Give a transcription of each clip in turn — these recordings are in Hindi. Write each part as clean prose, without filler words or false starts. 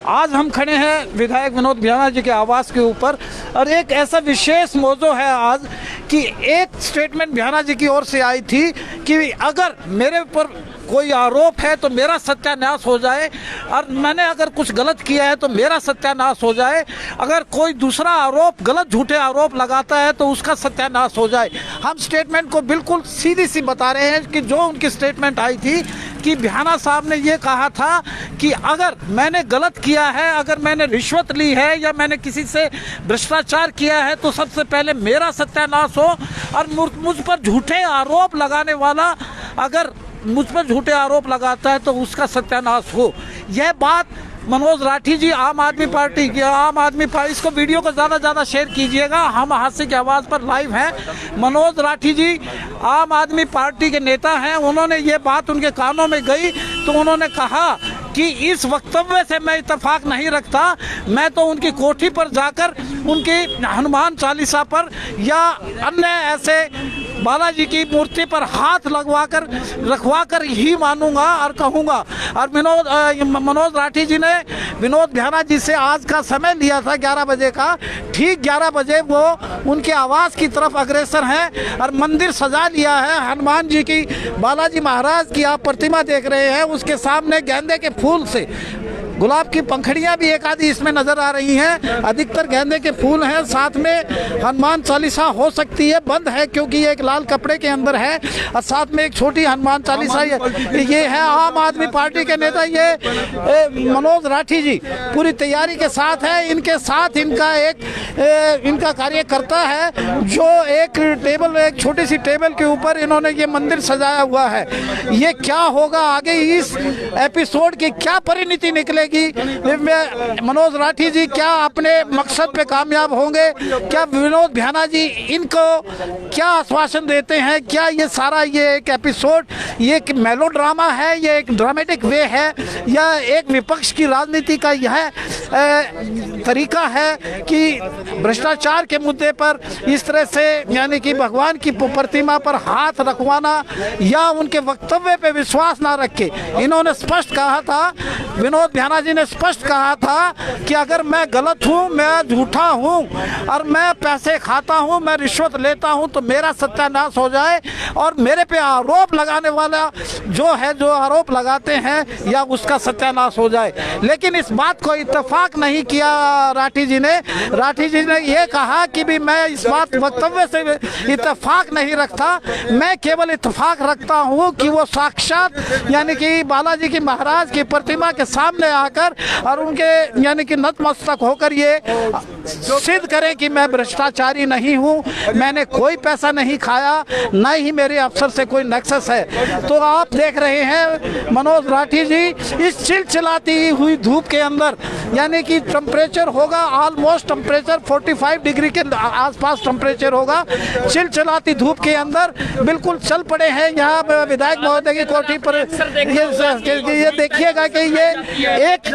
आज हम खड़े हैं विधायक विनोद बियाना जी के आवास के ऊपर और एक ऐसा विशेष मौजू है आज कि एक स्टेटमेंट बियाना जी की ओर से आई थी कि अगर मेरे ऊपर कोई आरोप है तो मेरा सत्यानाश हो जाए और मैंने अगर कुछ गलत किया है तो मेरा सत्यानाश हो जाए, अगर कोई दूसरा आरोप गलत झूठे आरोप लगाता है तो उसका सत्यानाश हो जाए। हम स्टेटमेंट को बिल्कुल सीधी सी बता रहे हैं कि जो उनकी स्टेटमेंट आई थी कि बियाना साहब ने ये कहा था कि अगर मैंने गलत किया है, अगर मैंने रिश्वत ली है या मैंने किसी से भ्रष्टाचार किया है तो सबसे पहले मेरा सत्यानाश हो और मुझ पर झूठे आरोप लगाने वाला अगर मुझ पर झूठे आरोप लगाता है तो उसका सत्यानाश हो। यह बात मनोज राठी जी आम आदमी पार्टी इसको वीडियो को ज़्यादा शेयर कीजिएगा। हम हादसे की आवाज़ पर लाइव हैं। मनोज राठी जी आम आदमी पार्टी के नेता हैं। उन्होंने ये बात उनके कानों में गई तो उन्होंने कहा कि इस वक्तव्य से मैं इत्तेफाक नहीं रखता, मैं तो उनकी कोठी पर जाकर उनकी हनुमान चालीसा पर या अन्य ऐसे बालाजी की मूर्ति पर हाथ रखवा कर ही मानूंगा और कहूंगा। और मनोज राठी जी ने विनोद बियाना जी से आज का समय लिया था 11 बजे का। ठीक 11 बजे वो उनके आवास की तरफ अग्रसर हैं और मंदिर सजा लिया है। हनुमान जी की, बालाजी महाराज की आप प्रतिमा देख रहे हैं, उसके सामने गेंदे के फूल से गुलाब की पंखड़ियां भी एक आधी इसमें नजर आ रही हैं, अधिकतर गेंदे के फूल हैं। साथ में हनुमान चालीसा हो सकती है, बंद है क्योंकि ये एक लाल कपड़े के अंदर है और साथ में एक छोटी हनुमान चालीसा ये है। आम आदमी पार्टी के नेता ये मनोज राठी जी पूरी तैयारी के साथ है। इनके साथ इनका कार्यकर्ता है जो एक छोटी सी टेबल के ऊपर इन्होंने ये मंदिर सजाया हुआ है। ये क्या होगा आगे, इस एपिसोड की क्या परिणति निकलेगी, मनोज राठी जी क्या अपने मकसद पे कामयाब होंगे, क्या विनोद बियाना जी इनको क्या आश्वासन देते हैं, क्या ये सारा ये एक एपिसोड ये एक मेलोड्रामा है, ये एक ड्रामेटिक वे है या एक विपक्ष की राजनीति का यह तरीका है कि भ्रष्टाचार के मुद्दे पर इस तरह से यानी कि भगवान की प्रतिमा पर हाथ रखवाना या उनके वक्तव्य पे विश्वास ना रखे। इन्होंने स्पष्ट कहा था, विनोद बियाना जी ने स्पष्ट कहा था कि अगर मैं गलत हूँ, मैं झूठा हूँ और मैं पैसे खाता हूँ, मैं रिश्वत लेता हूँ तो मेरा सत्यानाश हो जाए और मेरे पे आरोप लगाने वाला जो आरोप लगाते हैं या उसका सत्यानाश हो जाए। लेकिन इस बात को इत्तेफाक नहीं किया राठी जी ने यह कहा कि भी मैं इस बात वक्तव्य से इत्तेफाक नहीं रखता, मैं केवल इत्तेफाक रखता हूँ कि वो साक्षात यानी कि बालाजी की महाराज की प्रतिमा के सामने आकर और उनके यानी कि नतमस्तक होकर ये सिद्ध करें कि मैं भ्रष्टाचारी नहीं हूँ, मैंने कोई पैसा नहीं खाया, न ही मेरे अफसर से कोई नेक्सस है। तो आप देख रहे हैं मनोज राठी जी इस चिलचिलाती हुई धूप के अंदर यानी कि टेम्परेचर होगा ऑलमोस्ट टेम्परेचर 45 डिग्री के आसपास टेम्परेचर होगा, चिलचिलाती धूप के अंदर बिल्कुल चल पड़े हैं यहाँ विधायक महोदय की कोठी पर। ये देखिएगा कि ये एक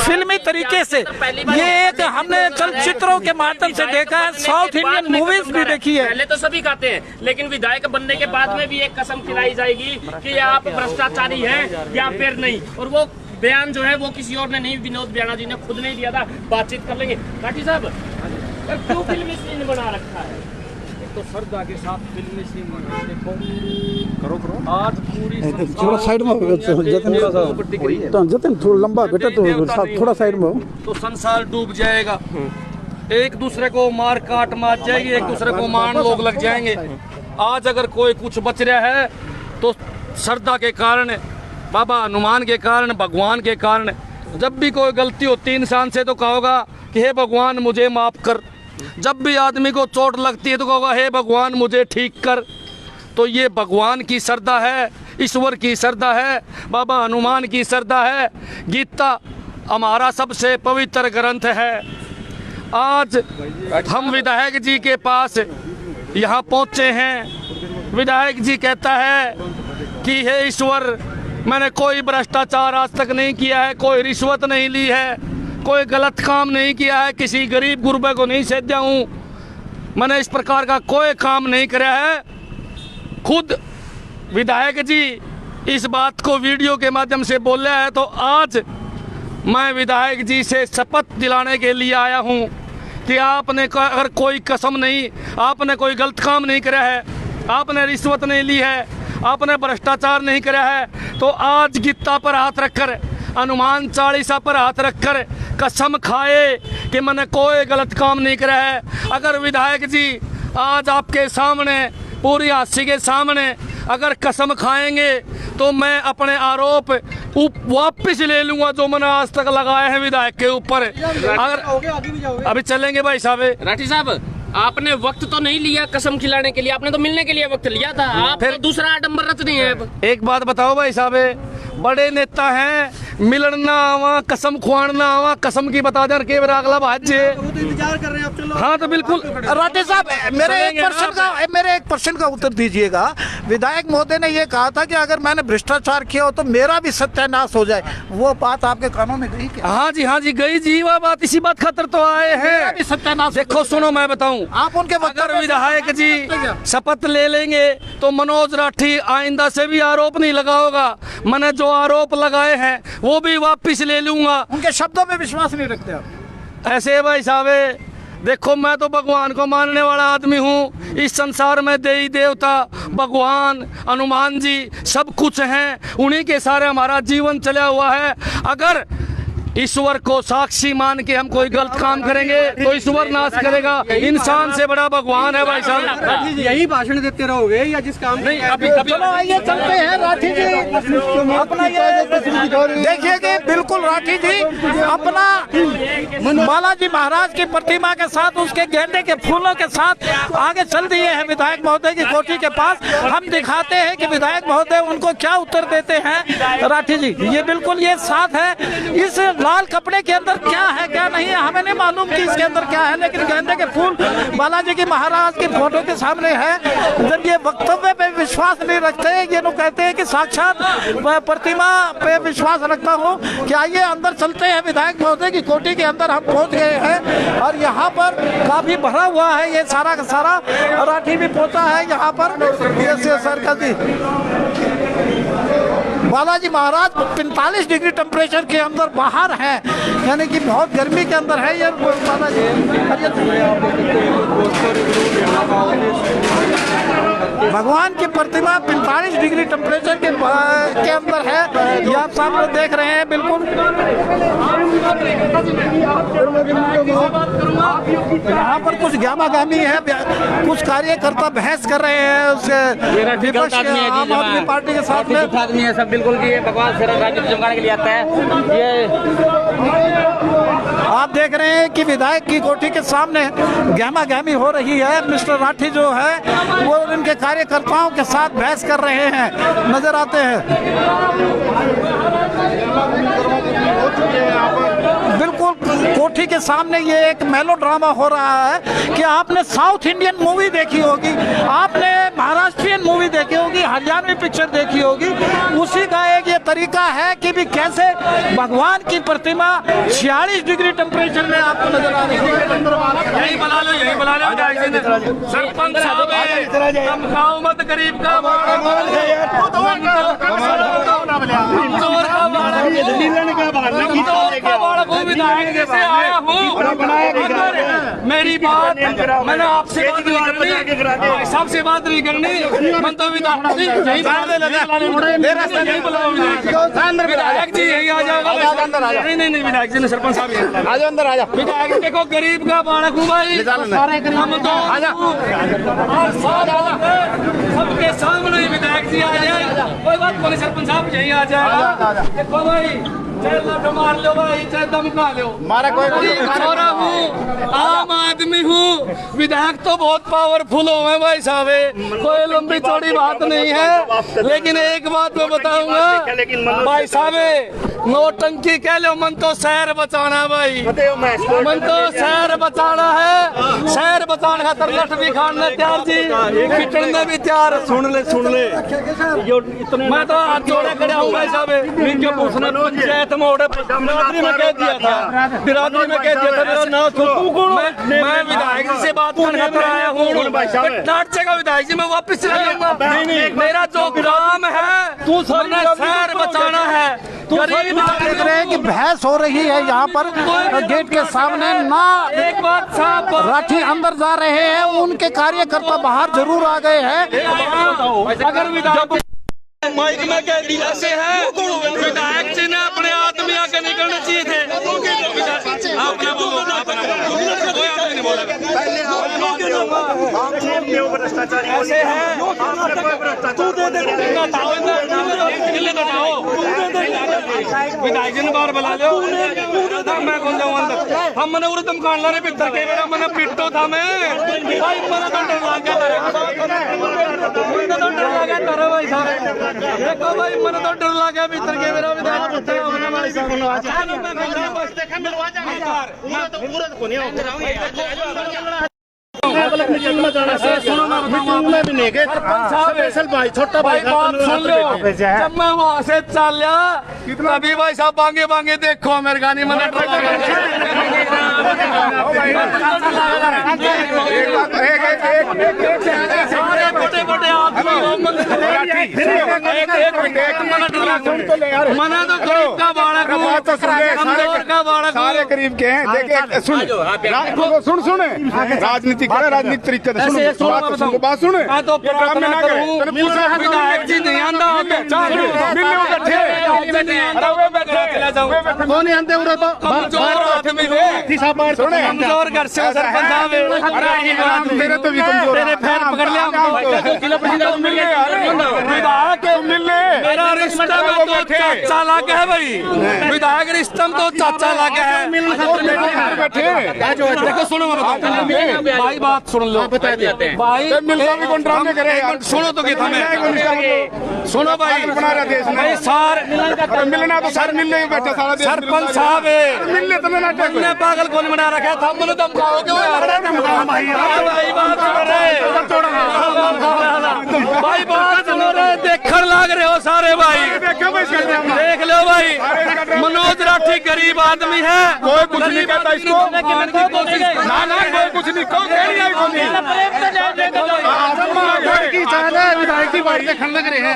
फिल्मी तरीके से ये एक हमने चलचित्रों के माध्यम से देखा है, साउथ इंडियन मूवीज भी देखी है। पहले तो सभी कहते हैं लेकिन विधायक बनने के बाद में भी एक कसम खिलाई जाएगी कि आप भ्रष्टाचारी हैं या फिर नहीं। और वो बयान जो है वो किसी और ने नहीं, विनोद बियाना जी ने खुद नहीं दिया था। बातचीत कर लेंगे। राठी साहब क्यों फिल्मी सीन बना रखा है? तो श्रद्धा के साथ फिल्मी सीन बना, देखो करो आज पूरी थोड़ा साइड में जतन थोड़ा लंबा बेटा तो थोड़ा साइड में तो संसार डूब जाएगा, एक दूसरे को मार काट मार जाएगी, एक दूसरे को मान लोग लग जाएंगे। आज अगर कोई कुछ बच रहा है तो श्रद्धा के कारण, बाबा हनुमान के कारण, भगवान के कारण। जब भी कोई गलती होती है इंसान से तो कहोगा कि हे भगवान मुझे माफ़ कर। जब भी आदमी को चोट लगती है तो कहोगा हे भगवान मुझे ठीक कर। तो ये भगवान की श्रद्धा है, ईश्वर की श्रद्धा है, बाबा हनुमान की श्रद्धा है। गीता हमारा सबसे पवित्र ग्रंथ है। आज हम विधायक जी के पास यहाँ पहुँचे हैं। विधायक जी कहता है कि हे ईश्वर मैंने कोई भ्रष्टाचार आज तक नहीं किया है, कोई रिश्वत नहीं ली है, कोई गलत काम नहीं किया है, किसी गरीब गुरबे को नहीं सेधा हूँ, मैंने इस प्रकार का कोई काम नहीं कराया है। खुद विधायक जी इस बात को वीडियो के माध्यम से बोल रहा है। तो आज मैं विधायक जी से शपथ दिलाने के लिए आया हूँ कि आपने अगर कोई कसम नहीं, आपने कोई गलत काम नहीं करा है, आपने रिश्वत नहीं ली है, आपने भ्रष्टाचार नहीं करा है, तो आज गीता पर हाथ रखकर, हनुमान चालीसा पर हाथ रखकर कसम खाए कि मैंने कोई गलत काम नहीं करा है। अगर विधायक जी आज आपके सामने पूरी हादसे के सामने अगर कसम खाएंगे तो मैं अपने आरोप वापस ले लूंगा जो मैंने आज तक लगाए हैं विधायक के ऊपर। अगर अभी चलेंगे भाई साहब। राठी साहब, आपने वक्त तो नहीं लिया कसम खिलाने के लिए, आपने तो मिलने के लिए वक्त लिया था। आप फिर तो दूसरा आडम्बर रच नहीं है अब। एक बात बताओ भाई साहब, बड़े नेता हैं, मिलन ना आवा, कसम खुआन ना आवा, कसम की बता दें के अगला भाज्य इंतजार कर रहे हैं आप। चलो हाँ तो बिल्कुल। राठी साहब, मेरे एक प्रश्न का उत्तर दीजिएगा। विधायक महोदय ने ये कहा था कि अगर मैंने भ्रष्टाचार किया हो तो मेरा भी सत्यानाश हो जाए, वो बात आपके कानों में गई क्या? हाँ जी गई जी, वह बात इसी बात खातर तो आए मेरा भी हैं। सत्यानाश। देखो सुनो मैं बताऊं, आप उनके अगर विधायक जी शपथ ले लेंगे तो मनोज राठी आइंदा से भी आरोप नहीं लगाओगा। मैंने जो आरोप लगाए हैं वो भी वापिस ले लूंगा। उनके शब्दों में विश्वास नहीं रखते आप। ऐसे भाई साहब, देखो मैं तो भगवान को मानने वाला आदमी हूँ। इस संसार में देवी देवता, भगवान, हनुमान जी सब कुछ हैं, उन्हीं के सारे हमारा जीवन चला हुआ है। अगर ईश्वर को साक्षी मान के हम कोई गलत काम करेंगे तो ईश्वर नाश करेगा। इंसान से बड़ा भगवान है भाई साहब। यही भाषण देते रहोगे या जिस काम नहीं अभी चलो आइए चलते हैं राठी जी। अपना ये देखिए कि बिल्कुल राठी जी अपना बालाजी महाराज की प्रतिमा के साथ, उसके गेंदे के फूलों के साथ आगे चल दिए हैं विधायक महोदय की कोठी के पास। हम दिखाते हैं कि विधायक महोदय उनको क्या उत्तर देते हैं। राठी जी, ये बिल्कुल ये साथ है। इस लाल कपड़े के अंदर क्या है क्या नहीं है हमें नहीं मालूम कि इसके अंदर क्या है, लेकिन गेंदे के फूल बालाजी की महाराज की फोटो के सामने है। जब ये वक्तव्य पे विश्वास नहीं रखते, ये लोग कहते हैं कि साक्षात प्रतिमा पे विश्वास रखता हूँ। कि आइए अंदर चलते हैं। विधायक महोदय की कोठी के अंदर हम पहुँच गए हैं और यहाँ पर काफी भरा हुआ है ये सारा का सारा। राठी भी पहुंचा है यहाँ पर। ये सर्कल जी बालाजी महाराज 45 डिग्री टेम्परेचर के अंदर बाहर है, यानी कि बहुत गर्मी के अंदर है ये बालाजी। भगवान की प्रतिमा 45 डिग्री टेम्परेचर के अंदर है, ये आप सामने देख रहे हैं। बिल्कुल यहाँ पर कुछ गामा-गामी है, कुछ कार्यकर्ता बहस कर रहे हैं उससे विपक्ष आम आदमी पार्टी के साथ में। आदमी है सब बिल्कुल की भगवान राजनीति चमकाने के लिए आता है। ये आप देख रहे हैं कि विधायक की कोठी के सामने गामा-गामी हो रही है। मिस्टर राठी जो है वो इनके कार्यकर्ताओं के साथ बहस कर रहे हैं, नजर आते हैं। बिल्कुल कोठी के सामने ये एक मेलोड्रामा हो रहा है कि आपने साउथ इंडियन मूवी देखी होगी, आपने महाराष्ट्रियन मूवी देखी होगी, हरियाणवी पिक्चर देखी होगी। उसी का एक ये तरीका है कि भी कैसे भगवान की प्रतिमा 46 डिग्री टेम्परेचर में आपको नजर आ रही है। यही बना लो सरपंच साहब, धमकाओ मत गरीब का विधायक से आया हूँ। मेरी बात मैंने आपसे बात नहीं करनी, सबसे बात नहीं करनी। मन तो विधायक जी यही आ जाएगा। नहीं विधायक जी ने सरपंच साहब आ जाओ अंदर आ जाओ। विधायक देखो गरीब का बालक हूँ भाई, हम तो सबके सामने विधायक जी आ जाए, कोई बात नहीं। सरपंच साहब यही आ जाएगा। देखो भाई चाहे लठ मार लो भाई, चाहे धमका लो, मारा कोई छोरा हूँ, आम आदमी हूँ। विधायक तो बहुत पावरफुल हो है भाई साहब, कोई लंबी चौड़ी बात नहीं है। लेकिन एक बात मैं बताऊंगा भाई साहब, नोटंकी कह लो, मन तो शहर बचाना भाई, मन तो शहर बचाना है। शहर बचाने का तरलठ भी खाने तैयार जी, पिटने भी तैयार। सुन ले मैं तो हाथ जोड़े खड़ा हूँ भाई साहब। इनके पूछना पंचायत मोड़ बिरादरी में कह दिया था, बिरादरी में कह दिया था मेरा नाम। मैं विधायक से बात ढक्कन खतरा आया हूँ नाटचे का विधायक जी मैं वापस चला जाऊंगा। मेरा जो काम है तू शहर बचाना है। देख रहे हैं कि बहस हो रही है यहाँ पर गेट के सामने ना। एक बात साहब, राठी अंदर जा रहे हैं, उनके कार्यकर्ता बाहर जरूर आ गए हैं। अगर विधायक माइक में कह दिया से है विधायक जी ने अपने आदमी आके निकलने चाहिए थे। आपने बोलो कोई आदमी नहीं बोला ऐसे है विधायक जी ने बाहर बुला लो मैं कौन जाऊँ अंदर। हम मैंने उर्दम खान ला रहे पितर के मेरा मैंने पिट्टो था मैं भाई मैंने तो डर लग गया भाई साहब देखो भाई मैंने तो डर लग गया भीतर के मेरा छोटा भाई सुन लो जब मैं वहाँ से चल तभी भाई साहब बांगे बांगे देखो अमेरिकानी मैंने सारे बड़े बड़े आदमी मना तो गरीब का बालक कमजोर का बालक सारे गरीब के हैं। देखिए सुन सुने राजनीति राजनीति तरीके से बात सुने तो विधायक जी नहीं आंदा कमजोर आदमी कमजोर घर से सरपंच साहब तेरे तो भी कमजोर तेरे पैर पकड़ लिया विधायक मिलने मेरा रिश्ता में तो चाचा लगा है भाई। विधायक रिश्ता में तो चाचा लगा है। देखो सुनो भाई बात सुन लो भाई सुनो तो क्या सुनो भाई भाई सर मिलना तो सर मिलने बैठे सारा सरपंच साहब मिलने तो तुमने पागल कौन बना रखा था मैंने धमकाओगे भाई बात सुन रहे भाई बात सुन रहे देखने लग रहे हो सारे भाई देख लो भाई मनोज राठी गरीब आदमी है कोई कुछ नहीं कहता इसको ना ना कोई कुछ नहीं विधायक की बात देखने लग रहे हैं।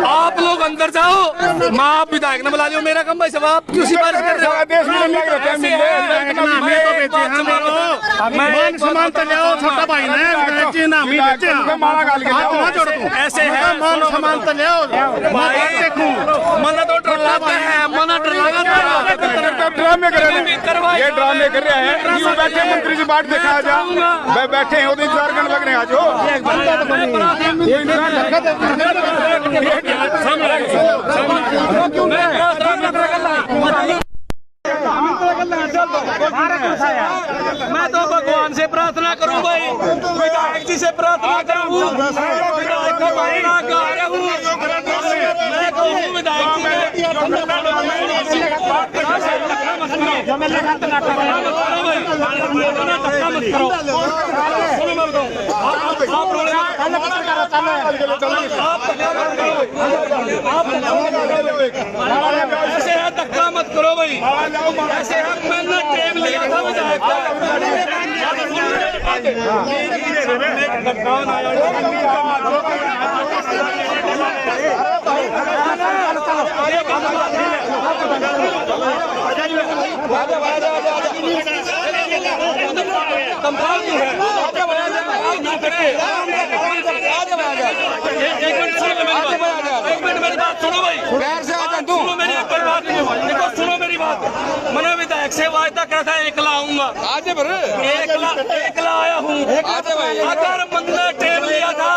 आप लोग अंदर जाओ माँ आप विधायक ने बुला लियो मेरा कम भाई साहब आप क्यों सिफारिश कर रहे हो देश में लग रहे मान सम्मान तो ले छोटा भाई ने नामी बेचे मारा गाल के ऐसे है मान सम्मान तो ले मना तो डर लगता है मना डर लगता ड्रामे कर रहे हैं ये ड्रामे कर रहे हैं ये बैठे मंत्री जी बात देखा जा बैठे हैं उधर इंतजार करने लग रहे हैं आज मैं तो भगवान से प्रार्थना करूं भाई विधायक जी से प्रार्थना करूं विधायक का महीना गा रहा हूं मैं कहूं विधायक जी ऐसे है धक्का मत करो भाई ऐसे है मैंने टेम लिया था विधायक एक मिनट मेरी बात सुनो भाई सुनो मेरी एक बात देखो सुनो मेरी बात मैंने विधायक से वायदा करा था एकला आऊंगा आज एकला आया हूँ अगर मैंने टेम लिया था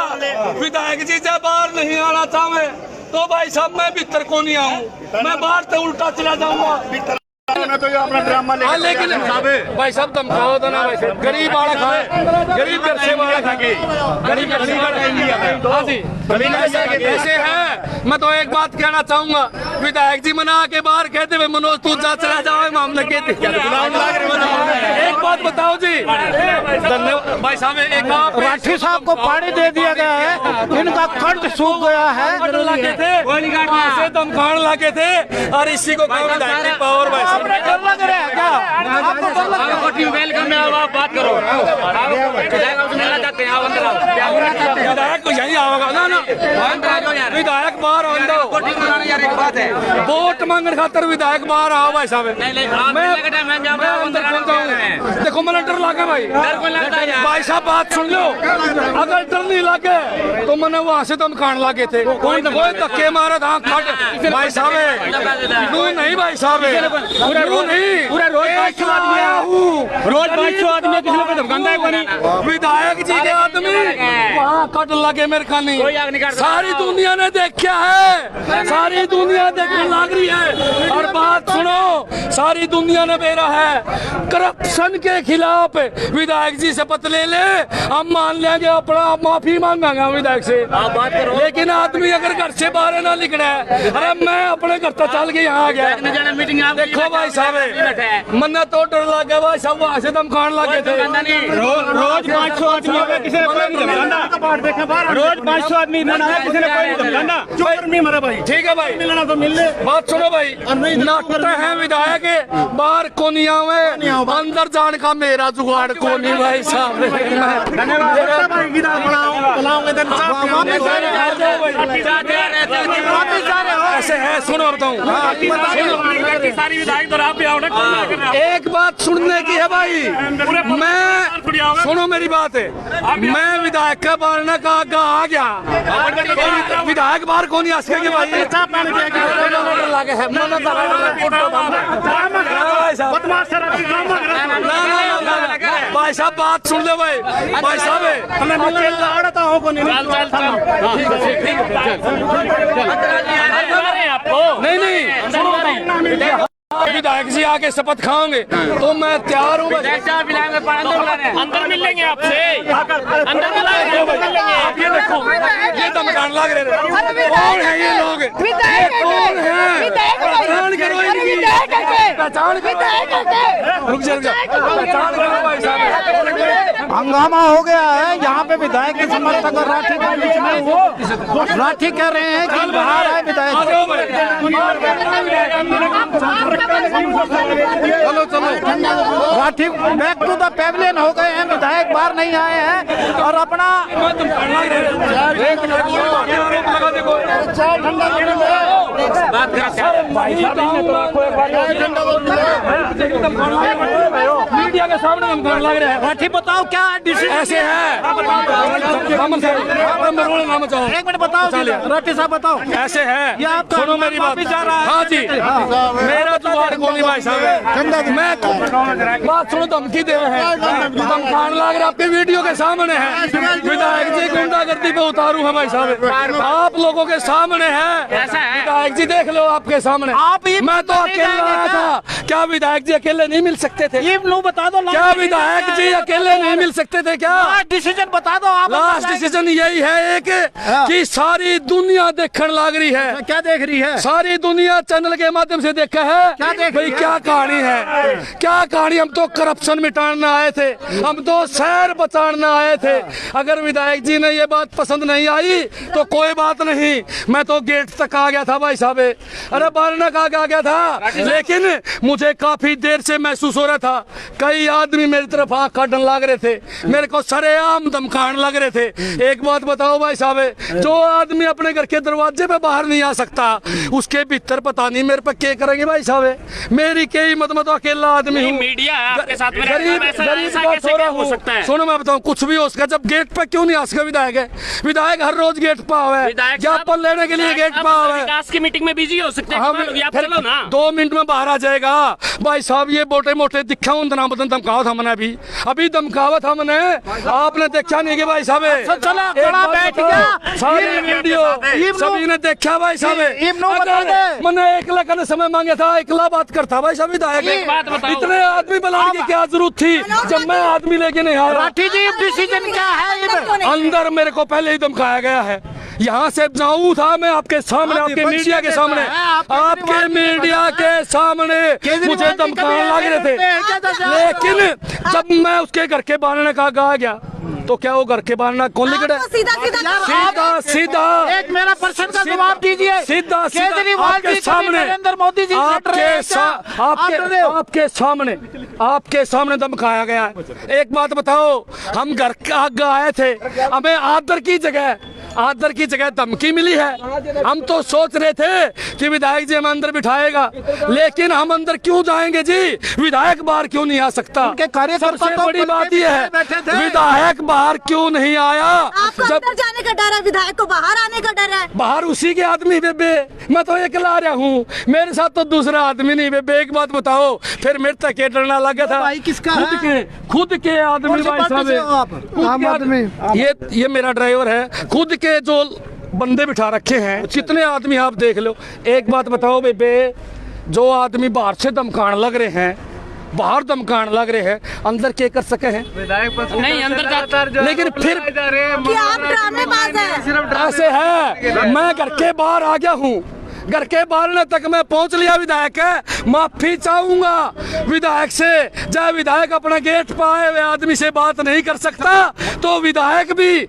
विधायक जी जब बाहर नहीं आना चाहे तो भाई साहब मैं भीतर को नहीं आऊँ मैं बाहर से उल्टा चला जाऊंगा तो ये अपना ड्रामा लेकिन भाई साहब धमकाओ तो ना वैसे गरीब वाला खाए गरीब घर से वाला खाएंगे गरीब हाँ जी ऐसे है। मैं तो एक बात कहना चाहूंगा विधायक जी मना के बाहर कहते हुए मनोज तू जा चला जाओ मामले कहते एक बात बात बताओ जी, धन्यवाद भाई साहब। एक आप राठी साहब को पानी दे दिया गया है, इनका कंठ सूख गया है। लाके थे से दमखान लाके थे और इसी को काम पावर भाई साहब। आपने डर लग रहा है क्या? आपको डर लग रहा है? वेलकम में आप बात करो। विधायक को यही आओगा ना ना, विधायक बाहर आंदो, वोट मांगने खातर विधायक बाहर आओ भाई साहब। देखो मैंने डर लगे भाई, भाई साहब बात सुन लो, अगर डर नहीं लगे तो मैंने वहाँ से दमखान लागे थे, कोई धक्के मारा था खट भाई साहब। क्यों नहीं भाई साहब, क्यों नहीं, रोज 500 आदमी किसी को धमकाता है कोई, विधायक जी के आदमी वहाँ कट लगे मेरे खानी। सारी दुनिया ने देखा है, सारी दुनिया देखने लग रही है। और बात सुनो, सारी दुनिया ने बेरा है करप्शन के खिलाफ, विधायक जी से पत्र ले ले, हम मान लेंगे, अपना माफी मांगेंगे हम विधायक से। बात करो, लेकिन आदमी अगर घर से बाहर ना निकले, अरे मैं अपने घर तक चल के यहाँ आ गया। मीटिंग देखो भाई साहब, मन्ना तो डर लग गया भाई साहब, वहाँ से दमखान लगे थे। रोज 500 आदमी किसी ने कोई नहीं धमकाता, रोज 500 आदमी किसी ने कोई नहीं धमकाता, चुप नहीं मरे भाई। ठीक है भाई, मिलना तो मिल ले। बात सुनो भाई, नाटक है विधायक बाहर को नहीं आवे, अंदर जाने का मेरा जुगाड़ को नहीं भाई साहब। ऐसे है, सुनो बताऊं, सारी विधायक तो आप भी आओ ना। एक बात सुनने की है भाई, मैं सुनो मेरी बात है, मैं विधायक का बाहर न कहा आ गया, विधायक बाहर कौन नहीं आ सकेंगे भाई। भाई साहब बात सुन ले भाई, भाई साहब नहीं नहीं, विधायक जी आके शपथ खाओगे तो मैं तैयार हूँ। अंदर मिल लेंगे आपसे, अंदर मिलेंगे। ये देखो, ये दमखान लग रहे हैं, कौन है ये लोग, ये कौन है, पहचान करो इनकी, पहचान करो, रुक जा पहचान करो भाई साहब। हंगामा हो गया है यहाँ पे, विधायक के समर्थक और राठी के बीच में वो राठी कह रहे हैं कि बाहर है विधायक। चलो चलो, Rathi back to the pavilion हो गए हैं, विधायक बाहर नहीं आए हैं और अपना मीडिया के सामने दमखान लग रहा है। राठी बताओ क्या डिसीजन ऐसे है, एक मिनट बताओ राठी साहब बताओ। ऐसे है, ये आपका सुनो मेरी बात। जा रहा है। हाँ जी, मेरा जुगाड़ गोली भाई साहब, मैं बात सुनो, धमकी दे रहे हैं, दमखान लग रहा आपके वीडियो के सामने है, विधायक जी गुंडागर्दी पे उतारू है भाई साहब, आप लोगों के सामने है, विधायक जी देख लो आपके सामने। मैं तो अकेले आया था, क्या विधायक जी अकेले नहीं मिल सकते थे? बता दो, क्या विधायक जी अकेले नहीं मिल सकते थे क्या? डिसीजन बता दो आप। लास्ट डिसीजन यही है एक कि सारी दुनिया देखने लग रही है। क्या देख रही है? सारी दुनिया चैनल के माध्यम से देखा है, क्या देख भाई क्या कहानी है, क्या कहानी। हम तो करप्शन मिटाना आए थे, हम तो शहर बचाना आए थे। अगर विधायक जी ने ये बात पसंद नहीं आई तो कोई बात नहीं, मैं तो गेट तक आ गया था भाई साहब, अरे बारना का आ गया था, लेकिन मुझे काफी देर से महसूस हो रहा था कई आदमी मेरी तरफ आंख काटने लग रहे थे, मेरे को सरेआम धमकाने लग रहे थे। एक बात बताओ भाई साहब, जो आदमी अपने घर के दरवाजे पे बाहर नहीं आ सकता, उसके भीतर पता नहीं मेरे पे क्या करेंगे भाई साहब। मेरी क्या हिम्मत, मैं तो अकेला आदमी हूँ, मीडिया आपके साथ में गरीब का छोरा हूँ। सुनो मैं बताऊँ, कुछ भी हो सकता, जब गेट पे क्यों नहीं आ सका विधायक है, विधायक हर रोज गेट पे आवे, ज्ञापन लेने के लिए गेट पे आवे। विकास की मीटिंग में बिजी हो सकते हैं, चलो ना 2 मिनट में बाहर आ जाएगा भाई साहब। ये मोटे मोटे दिखाऊं बदन धमकावा था मैंने, अभी धमकावा था मैंने, आपने देखा नहीं कि भाई साहब चला बैठ गया, सारी वीडियो सभी ने देखा भाई साहब। मैंने एकला करने समय मांगे था, एकला बात करता भाई साहब विधायक, इतने आदमी बुलाने की क्या जरूरत थी जब मैं आदमी लेके नहीं आ रहा। राठी जी डिसीजन क्या है? अंदर मेरे को पहले ही धमकाया गया है, यहाँ से जाऊँ था मैं आपके सामने, आपके मीडिया के सामने, आपके मीडिया के सामने मुझे धमकाने लग रहे थे, लेकिन जब मैं उसके घर के बारने का कहा गया तो क्या वो घर के बारना कौन लिखा? सीधा सीधा एक मेरा प्रश्न का जवाब दीजिए। सीधा केजरीवाल जी सामने, नरेंद्र मोदी जी आपके सामने धमकाया गया है। एक बात बताओ, हम घर आगे आए थे, हमें आदर की जगह धमकी मिली है। हम तो सोच रहे थे कि विधायक जी हमें अंदर बिठाएगा, लेकिन हम अंदर क्यों जाएंगे जी? विधायक बाहर क्यों नहीं आ सकता? सबसे बड़ी बात यह है, विधायक बाहर क्यों नहीं आया? आपको अंदर जाने का डर है, विधायक को बाहर आने का डर है। बाहर उसी के आदमी बेबे, मैं तो अकेला रहा हूँ, मेरे साथ तो दूसरा आदमी नहीं बेबे। एक बात बताओ, फिर मेरे तक ये डरना लगा था। भाई किसका खुद के आदमी भाई साहब, ये मेरा ड्राइवर है, खुद के जो बंदे बिठा रखे हैं, कितने आदमी आप देख लो। एक बात बताओ बेबे, जो आदमी बाहर से धमकाने लग रहे हैं, बाहर धमकाने लग रहे हैं, अंदर क्या कर सके हैं? नहीं अंदर, लेकिन फिर क्या आप ड्रामेबाज हैं? ऐसे है, मैं घर के बाहर आ गया हूँ, घर के बारने तक मैं पहुंच लिया। विधायक है, माफी चाहूंगा विधायक से। जब विधायक अपना गेट पर आए हुए आदमी से बात नहीं कर सकता, तो विधायक भी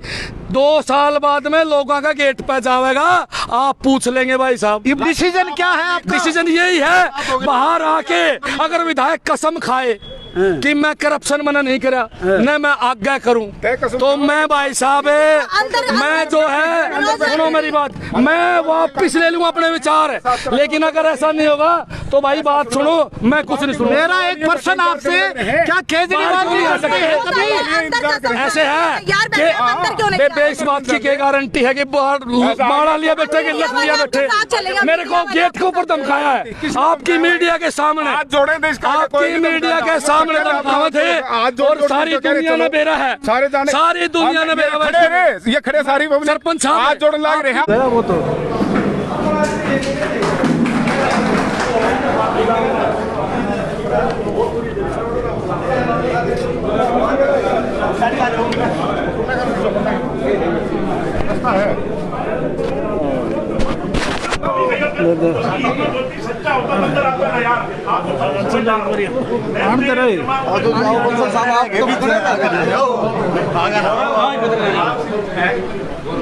2 साल बाद में लोगों का गेट पे जाएगा। आप पूछ लेंगे भाई साहब, डिसीजन क्या है आपका? डिसीजन यही है, बाहर आके अगर विधायक कसम खाए कि मैं करप्शन मना नहीं करा, न मैं आज्ञा करूं, तो मैं भाई साहब मैं जो है, सुनो मेरी बात, मैं वापिस ले लूंगा अपने विचार। लेकिन अगर ऐसा नहीं होगा तो भाई बात सुनो, मैं कुछ नहीं सुनूंगा। मेरा एक प्रश्न आपसे, क्या केजरीवाल जी आ सकते हैं कभी? ऐसे है बेबे, इस बात की क्या गारंटी है कि बाड़ा लिया बैठे कि लख लिया बैठे? मेरे को गेट के ऊपर धमकाया है आपकी मीडिया के सामने, आपकी मीडिया के सामने धमकावा थे, और सारी दुनिया ने बेरा है, सारी दुनिया ने बेरा है। ये खड़े सारी सरपंच साहब हाथ जोड़ने लग रहे हैं। वो तो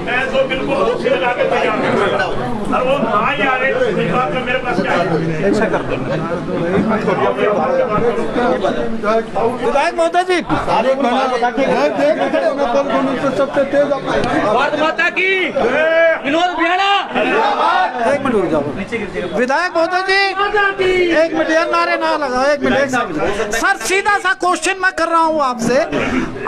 मैं तो बिल्कुल उसी लगा के तैयार हूं, और वो ना ही आ रहे तो इस बात का मेरे पास क्या है? विधायक महोदय जी, भारत माता की, विनोद बिहाड़ा, एक मिनट रुक जाओ। विधायक महोदय जी, एक मिनट यार, नारे ना लगाओ, एक मिनट सर, सीधा सा क्वेश्चन मैं कर रहा हूँ आपसे।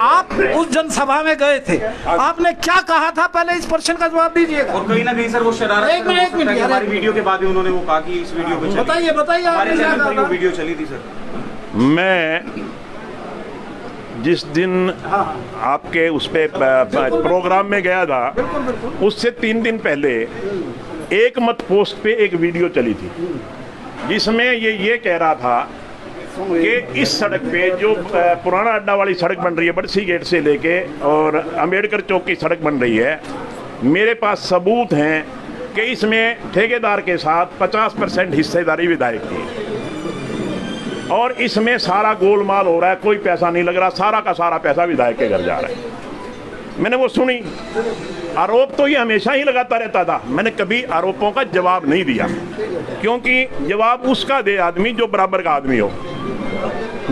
आप उस जनसभा में गए थे, आपने क्या कहा था? पहले इस प्रश्न का जवाब दीजिएगा। और कहीं ना कहीं सर वो शरारत, एक मिनट हमारी वीडियो के बाद भी उन्होंने वो कहा कि इस वीडियो पे बताइए हमारे चैनल पर वो वीडियो चली थी सर। मैं जिस दिन आपके उस पे प्रोग्राम में गया था, उससे 3 दिन पहले एक मत पोस्ट पे एक वीडियो चली थी, जिसमें ये कह रहा था कि इस सड़क पे जो पुराना अड्डा वाली सड़क बन रही है, बड़सी गेट से लेके और अंबेडकर चौक की सड़क बन रही है, मेरे पास सबूत हैं कि इसमें ठेकेदार के साथ 50% हिस्सेदारी विधायक की, और इसमें सारा गोलमाल हो रहा है, कोई पैसा नहीं लग रहा, सारा का सारा पैसा विधायक के घर जा रहा है। मैंने वो सुनी, आरोप तो ये हमेशा ही लगाता रहता था, मैंने कभी आरोपों का जवाब नहीं दिया, क्योंकि जवाब उसका दे आदमी जो बराबर का आदमी हो।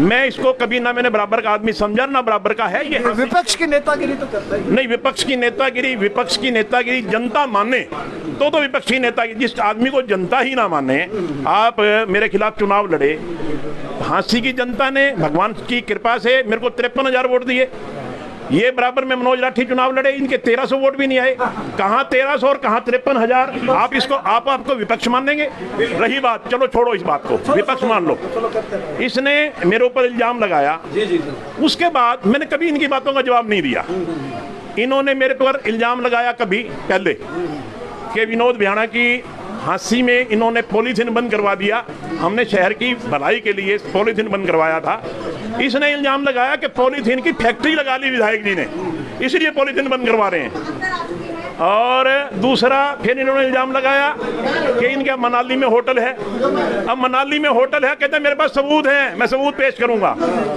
मैं इसको कभी ना मैंने बराबर का आदमी समझा, ना बराबर का है ये। विपक्ष की नेतागिरी तो करता ही नहीं, विपक्ष की नेतागिरी जनता माने तो विपक्ष की नेतागिरी, जिस आदमी को जनता ही ना माने। आप मेरे खिलाफ चुनाव लड़े, झांसी की जनता ने भगवान की कृपा से मेरे को 53,000 वोट दिए। ये बराबर में मनोज लाठी चुनाव लड़े, इनके 1300 वोट भी नहीं आए। कहाँ 1300 और कहाँ 53,000? आप इसको आपको विपक्ष मान लेंगे? रही बात, चलो छोड़ो इस बात को, विपक्ष मान लो। इसने मेरे ऊपर इल्जाम लगाया, उसके बाद मैंने कभी इनकी बातों का जवाब नहीं दिया। इन्होंने मेरे पर इल्जाम लगाया कभी पहले कि विनोद बिहाड़ा की झांसी में इन्होंने पॉलीथीन बंद करवा दिया, हमने शहर की भलाई के लिए पॉलीथीन बंद करवाया था। इसने इल्जाम लगाया कि पॉलीथीन की फैक्ट्री लगा ली विधायक जी ने, इसलिए पॉलीथीन बंद करवा रहे हैं। और दूसरा फिर इन्होंने इल्जाम लगाया कि इनके मनाली में होटल है। अब मनाली में होटल है, कहते हैं मेरे पास सबूत है, मैं सबूत पेश करूंगा।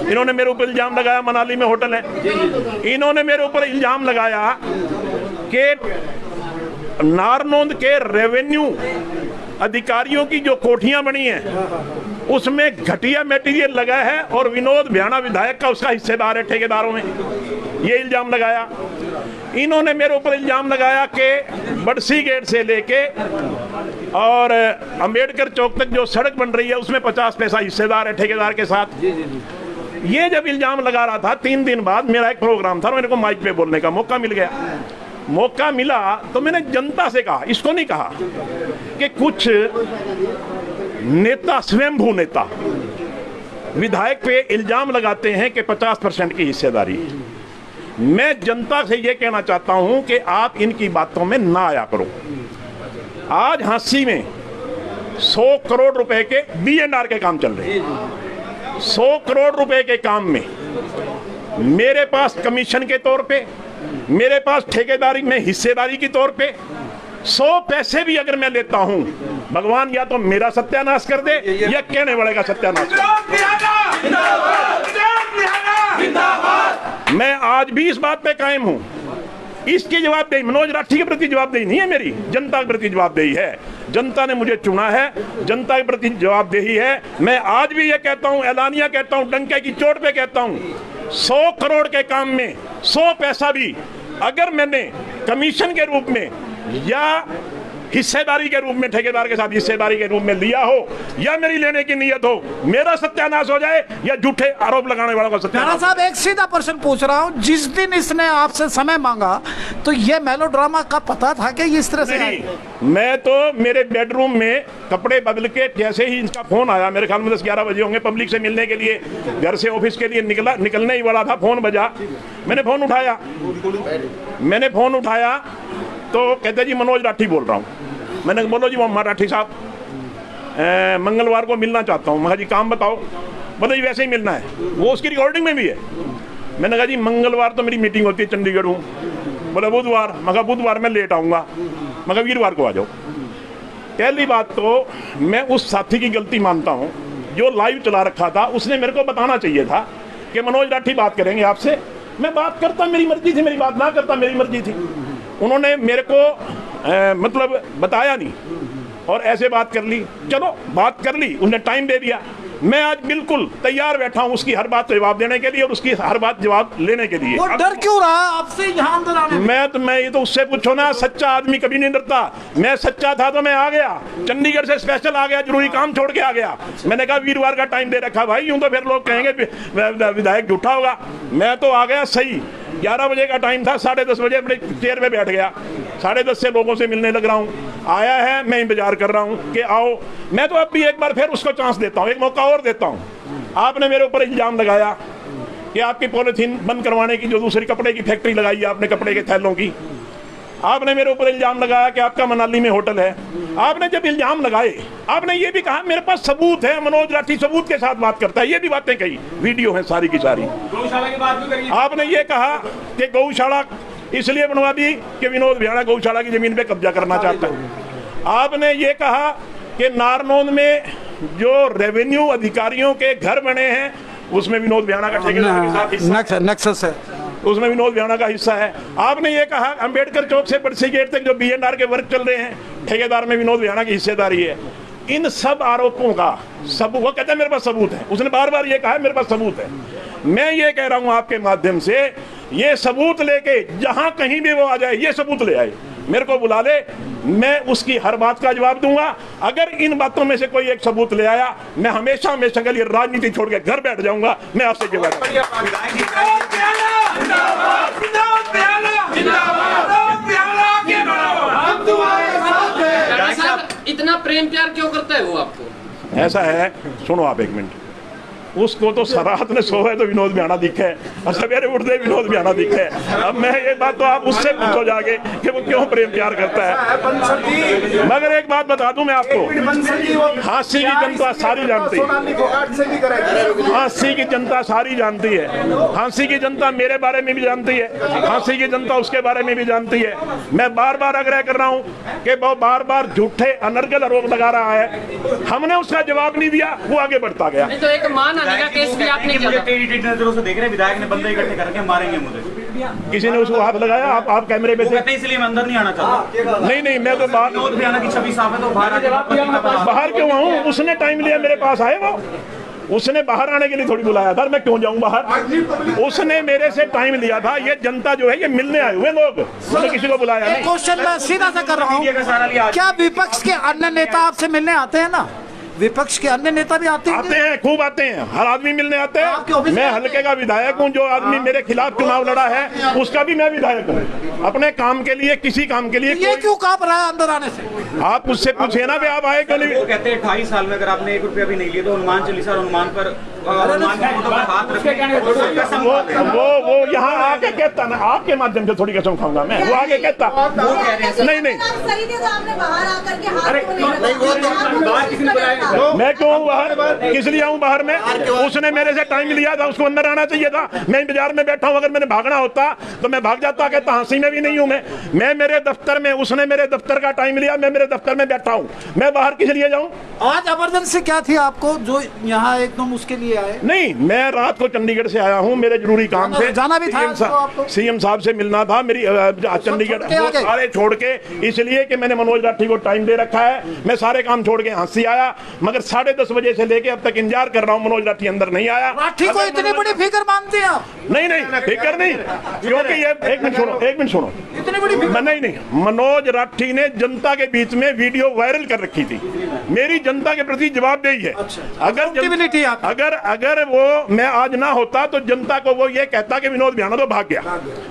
इन्होंने मेरे ऊपर इल्जाम लगाया मनाली में होटल है। इन्होंने मेरे ऊपर इल्जाम लगाया कि नारनौंद के रेवेन्यू अधिकारियों की जो कोठियां बनी हैं उसमें घटिया मटेरियल लगा है और विनोद भ्याणा विधायक का उसका हिस्सेदार है ठेकेदारों में, ये इल्जाम लगाया। इन्होंने मेरे ऊपर इल्जाम लगाया कि बड़सी गेट से लेके और अंबेडकर चौक तक जो सड़क बन रही है उसमें 50 पैसा हिस्सेदार है ठेकेदार के साथ। ये जब इल्जाम लगा रहा था 3 दिन बाद मेरा एक प्रोग्राम था, मेरे को माइक पे बोलने का मौका मिल गया। मौका मिला तो मैंने जनता से कहा, इसको नहीं कहा कि कुछ नेता, स्वयंभू नेता विधायक पे इल्जाम लगाते हैं कि 50% की हिस्सेदारी। मैं जनता से यह कहना चाहता हूं कि आप इनकी बातों में ना आया करो। आज हांसी में 100 करोड़ रुपए के B&R के काम चल रहे हैं। 100 करोड़ रुपए के काम में मेरे पास कमीशन के तौर पे, मेरे पास ठेकेदारी में हिस्सेदारी के तौर पे 100 पैसे भी अगर मैं लेता हूं, भगवान या तो मेरा सत्यानाश कर दे या कहने वाले का सत्यानाश कर दे। मैं आज भी इस बात पे कायम हूं। इसकी जवाबदेही मनोज राठी के प्रति जवाबदेही नहीं है मेरी, जनता के प्रति जवाबदेही है। जनता ने मुझे चुना है, जनता के प्रति जवाबदेही है। मैं आज भी ये कहता हूं, ऐलानिया कहता हूं, डंके की चोट पे कहता हूं, 100 करोड़ के काम में 100 पैसा भी अगर मैंने कमीशन के रूप में या हिस्सेदारी के रूप में, ठेकेदार के साथ हिस्सेदारी के रूप में लिया हो या मेरी लेने की नीयत हो, मेरा सत्यानाश हो जाए या झूठे आरोप लगाने वालों का सत्यानाश। साहब एक सीधा प्रश्न पूछ रहा हूं, जिस दिन इसने आपसे समय मांगा तो ये मेलोड्रामा का पता था कि इस तरह से? नहीं, मैं तो मेरे बेडरूम में कपड़े बदल के जैसे ही इसका फोन आया, मेरे ख्याल में 10-11 बजे होंगे, पब्लिक से मिलने के लिए घर से ऑफिस के लिए निकलने ही वाला था, फोन बजा। मैंने फोन उठाया तो कहते जी मनोज राठी बोल रहा हूँ। मैंने बोलो जी मोहम्मद राठी साहब, मंगलवार को मिलना चाहता हूँ। मैं कहा जी काम बताओ। बोले जी वैसे ही मिलना है, वो उसकी रिकॉर्डिंग में भी है। मैंने कहा जी मंगलवार तो मेरी मीटिंग होती है चंडीगढ़ हूँ। बोले बुधवार। मैं कहा बुधवार में लेट आऊँगा। मैं कहा वीरवार को आ जाओ। पहली बात तो मैं उस साथी की गलती मानता हूँ जो लाइव चला रखा था, उसने मेरे को बताना चाहिए था कि मनोज राठी बात करेंगे आपसे। मैं बात करता, मेरी मर्जी थी, मेरी बात ना करता, मेरी मर्जी थी। उन्होंने मेरे को मतलब बताया नहीं और ऐसे बात कर ली। चलो बात कर ली, उन्हें टाइम दे दिया। मैं आज बिल्कुल तैयार बैठा हूं उसकी हर बात जवाब देने के लिए और उसकी हर बात जवाब लेने के लिए। वो डर क्यों रहा आपसे यहाँ अंदर आने? मैं ये तो उससे पूछो ना, सच्चा आदमी कभी नहीं डरता। मैं सच्चा था तो मैं आ गया, चंडीगढ़ से स्पेशल आ गया, जरूरी काम छोड़ के आ गया। मैंने कहा वीरवार का टाइम दे रखा भाई, यूं तो फिर लोग कहेंगे विधायक झूठा होगा। मैं तो आ गया सही, 11 बजे का टाइम था, 10:30 बजे अपने चेयर पे बैठ गया। 10:30 से लोगों से मिलने लग रहा हूँ। आया है, मैं इंतजार कर रहा हूँ कि आओ। मैं तो अब भी एक बार फिर उसको चांस देता हूँ, एक मौका और देता हूँ। आपने मेरे ऊपर इल्जाम लगाया कि आपकी पॉलिथीन बंद करवाने की जो दूसरी कपड़े की फैक्ट्री लगाई है आपने, कपड़े के थैलों की। आपने मेरे ऊपर इल्जाम लगाया कि आपका मनाली में होटल है। आपने जब इल्जाम लगाए, आपने ये भी कहा मेरे पास सबूत है, मनोज राठी सबूत के साथ बात करता है। ये भी बातें कही, वीडियो है सारी की सारी। गौशाला की बात भी करिए। आपने ये कहा कि गौशाला इसलिए बनवा दी कि विनोद भ्याणा गौशाला की जमीन पे कब्जा करना चाहता है। आपने ये कहा कि नारनौंद में जो रेवेन्यू अधिकारियों के घर बने हैं उसमें विनोद भ्याणा का ठेकेदार के साथ हिस्सा, नक्सस है, उसमें विनोद भ्याणा का हिस्सा है। आपने ये कहा अंबेडकर चौक से बड़सी गेट तक जो B&R के वर्क चल रहे हैं, ठेकेदार में विनोद भ्याणा की हिस्सेदारी है। इन सब आरोपों का वो कहता है मेरे पास सबूत है। उसने बार बार ये कहा है मेरे पास सबूत है। मैं ये कह रहा हूं आपके माध्यम से, ये सबूत लेके जहां कहीं भी वो आ जाए, ये सबूत ले आए, मेरे को बुला ले, मैं उसकी हर बात का जवाब दूंगा। अगर इन बातों में से कोई एक सबूत ले आया, मैं हमेशा हमेशा के लिए राजनीति छोड़ के घर बैठ जाऊंगा। मैं आपसे जवाब इतना प्रेम प्यार क्यों करता है वो आपको? ऐसा है, सुनो आप एक मिनट। उसको तो रात में सोए तो विनोद बियाना दिखे और सवेरे उठते विनोद बियाना दिखे। अब मैं ये बात तो आप उससे पूछो जाके कि वो क्यों प्रेम प्यार करता है। मगर एक बात बता दूं मैं आपको, हाँसी की जनता सारी जानती है, हाँसी की जनता सारी जानती है, हाँसी की जनता मेरे बारे में भी जानती है, हाँसी की जनता उसके बारे में भी जानती है। मैं बार बार आग्रह कर रहा हूँ कि वो बार बार झूठे अनर्गल आरोप लगा रहा है, हमने उसका जवाब नहीं दिया, वो आगे बढ़ता गया। तो एक मानहानि का केस भी आपने किया था। टेढ़ी नजरों से देख रहे हैं, विधायक ने बंदे इकट्ठे करके मारेंगे मुझे। किसी ने उसको हाथ लगाया? आप कैमरे पे थे? इसलिए मैं अंदर नहीं आना चाहता। नहीं, मैं तो विनोद बियाना की छवि साफ है तो बाहर क्यों आऊँ? उसने टाइम लिया, मेरे पास आए वो, उसने बाहर आने के लिए थोड़ी बुलाया था, मैं क्यों जाऊं बाहर? उसने मेरे से टाइम लिया था। ये जनता जो है ये मिलने आए हुए लोग, उसने किसी को बुलाया नहीं। क्वेश्चन मैं सीधा सा कर रहा हूँ, क्या विपक्ष के अन्य नेता आपसे मिलने आते हैं ना? विपक्ष के अन्य नेता भी आते हैं, खूब आते हैं, हर आदमी मिलने आते हैं। मैं हल्के का विधायक हूं, जो आदमी मेरे खिलाफ चुनाव लड़ा है उसका भी मैं विधायक हूं। अपने काम के लिए, किसी काम के लिए ये क्यों कांप रहा है अंदर आने से? आप उससे पूछिए ना, आप आए क्यों नहीं? वो कहते हैं 28 साल में अगर आपने 1 रुपया भी नहीं लिया तो हनुमान चालीसा और हनुमान पर हाथ वो यहाँ आके कहता ना, आपके माध्यम से थोड़ी कसम खाऊंगा मैं, वो आगे कहता नहीं। मैं क्यों आऊँ बाहर? किस लिए आऊँ बाहर में? उसने मेरे से टाइम लिया था, उसको अंदर आना चाहिए था। मैं बाजार में बैठा हूँ, अगर मैंने भागना होता तो मैं भाग जाता। कहता हंसी में भी नहीं हूँ मैं मेरे दफ्तर में, उसने मेरे दफ्तर का टाइम लिया, मैं मेरे दफ्तर में बैठा हूँ, मैं बाहर किस लिए जाऊँ? आज इमरजेंसी क्या थी आपको जो यहाँ एकदम उसके लिए आए? नहीं, मैं रात को चंडीगढ़ से आया हूँ, मेरे जरूरी काम से जाना भी था, सीएम साहब से मिलना था, मेरी चंडीगढ़ सारे छोड़ के, इसलिए कि मैंने मनोज राठी को टाइम दे रखा है। मैं सारे काम छोड़ के हंसी आया, मगर 10:30 बजे से लेके अब तक इंतजार कर रहा हूँ, मनोज राठी अंदर नहीं आया। राठी को इतनी बड़ी फिक्र मानते हैं? नहीं, फिक्र नहीं, क्योंकि ये एक मिनट सुनो, इतनी बड़ी नहीं, मनोज राठी ने जनता के बीच में वीडियो वायरल कर रखी थी। मेरी जनता के प्रति जवाबदेही है। अगर वो मैं आज ना होता तो जनता को वो ये कहता कि विनोद बियाना तो भाग गया।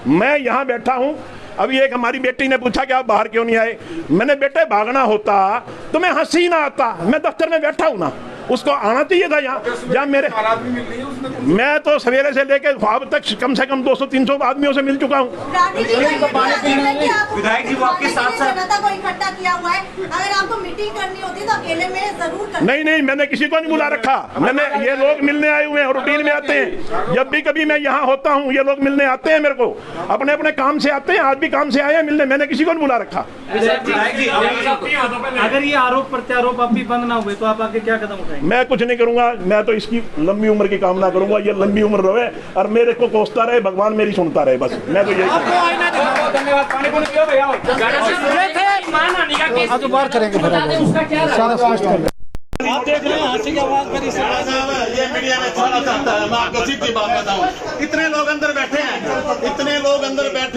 मैं यहाँ बैठा हूँ। अभी एक हमारी बेटी ने पूछा कि आप बाहर क्यों नहीं आए? मैंने, बेटे भागना होता तो मैं हंसी ना आता, मैं दफ्तर में बैठा हूँ ना, उसको आना चाहिए था यहाँ जहाँ मेरे। मैं तो सवेरे से लेकर अब तक कम से कम 200-300 आदमियों से मिल चुका हूँ। विधायक जी वो आपके साथ को इकट्ठा किया हुआ है, अगर आपको मीटिंग करनी होती तो अकेले में जरूर करना। नहीं, मैंने किसी को नहीं बुला रखा। मैंने, ये लोग मिलने आए हुए हैं, रूटीन में आते हैं। जब भी कभी मैं यहाँ होता हूँ ये लोग मिलने आते हैं, मेरे को अपने अपने काम से आते हैं। आज भी काम से आए हैं मिलने, मैंने किसी को नहीं बुला रखा। अगर ये आरोप प्रत्यारोप अब भी बंद ना हुए तो आप आगे क्या कदम उठाएंगे? मैं कुछ नहीं करूंगा, मैं तो इसकी लंबी उम्र की कामना करूंगा, ये लंबी उम्र रहे और मेरे को कोसता रहे, भगवान मेरी सुनता रहे, बस मैं तो यही बात करेंगे। आप देख रहे हैं हंसी की आवाज मेरी ये मीडिया में छाना चाहता है। मैं आपको सीधी बात बताऊं, इतने लोग अंदर बैठे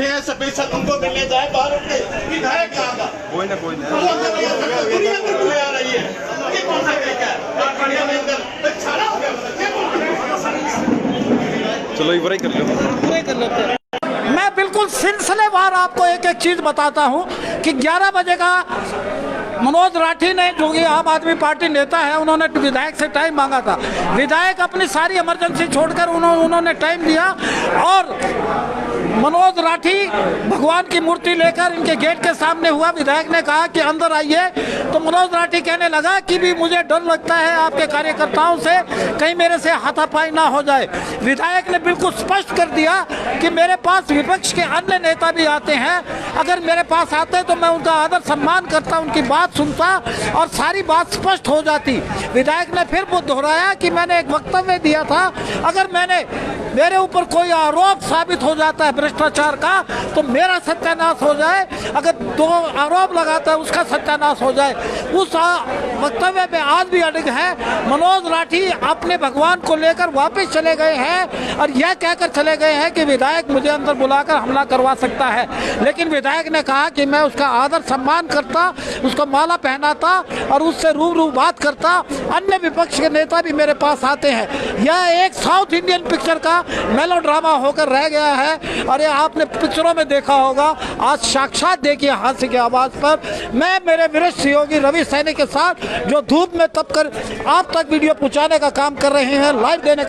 हैं, स्पेशल उनको मिलने जाए बाहर उठ के, विधायक कहाँ का? कोई ना दुनिया में चले आ रही है, ये कौन सा तरीका है? मीडिया में अंदर छाना हो गया, चलो ये कर लो। मैं बिल्कुल सिलसिलेवार आपको एक चीज बताता हूं कि 11 बजे का मनोज राठी ने, जो कि आम आदमी पार्टी नेता है, उन्होंने विधायक से टाइम मांगा था। विधायक अपनी सारी इमरजेंसी छोड़कर उन्होंने टाइम दिया और मनोज राठी भगवान की मूर्ति लेकर इनके गेट के सामने हुआ। विधायक ने कहा कि अंदर आइए, तो मनोज राठी कहने लगा कि भी मुझे डर लगता है आपके कार्यकर्ताओं से, कहीं मेरे से हाथापाई ना हो जाए। विधायक ने बिल्कुल स्पष्ट कर दिया कि मेरे पास विपक्ष के अन्य नेता भी आते हैं, अगर मेरे पास आते तो मैं उनका आदर सम्मान करता, उनकी बात सुनता और सारी बात स्पष्ट हो जाती। विधायक ने फिर वो दोहराया कि मैंने एक वक्तव्य दिया था, अगर मेरे ऊपर कोई आरोप साबित हो जाता है भ्रष्टाचार का तो मेरा सत्यानाश हो जाए, अगर 2 आरोप लगाता है उसका सत्यानाश हो जाए। उस वक्तव्य में आज भी अड़िग है। मनोज राठी अपने भगवान को लेकर वापस चले गए हैं और यह कहकर चले गए हैं कि विधायक मुझे अंदर बुलाकर हमला करवा सकता है, लेकिन विधायक ने कहा कि मैं उसका आदर सम्मान करता, उसको माला पहनाता और उससे रूबरू बात करता। अन्य विपक्ष के नेता भी मेरे पास आते हैं। यह एक साउथ इंडियन पिक्चर का मेलोड्रामा होकर रह गया है। और ये आपने पिक्चरों में देखा होगा, आज साक्षात देखिए हाथी की आवाज़ पर मैं मेरे वरिष्ठ सहयोगी रवि सैनी के साथ जो धूप में तप कर आप तक वीडियो पहुंचाने का काम कर रहे हैं, लाइव देने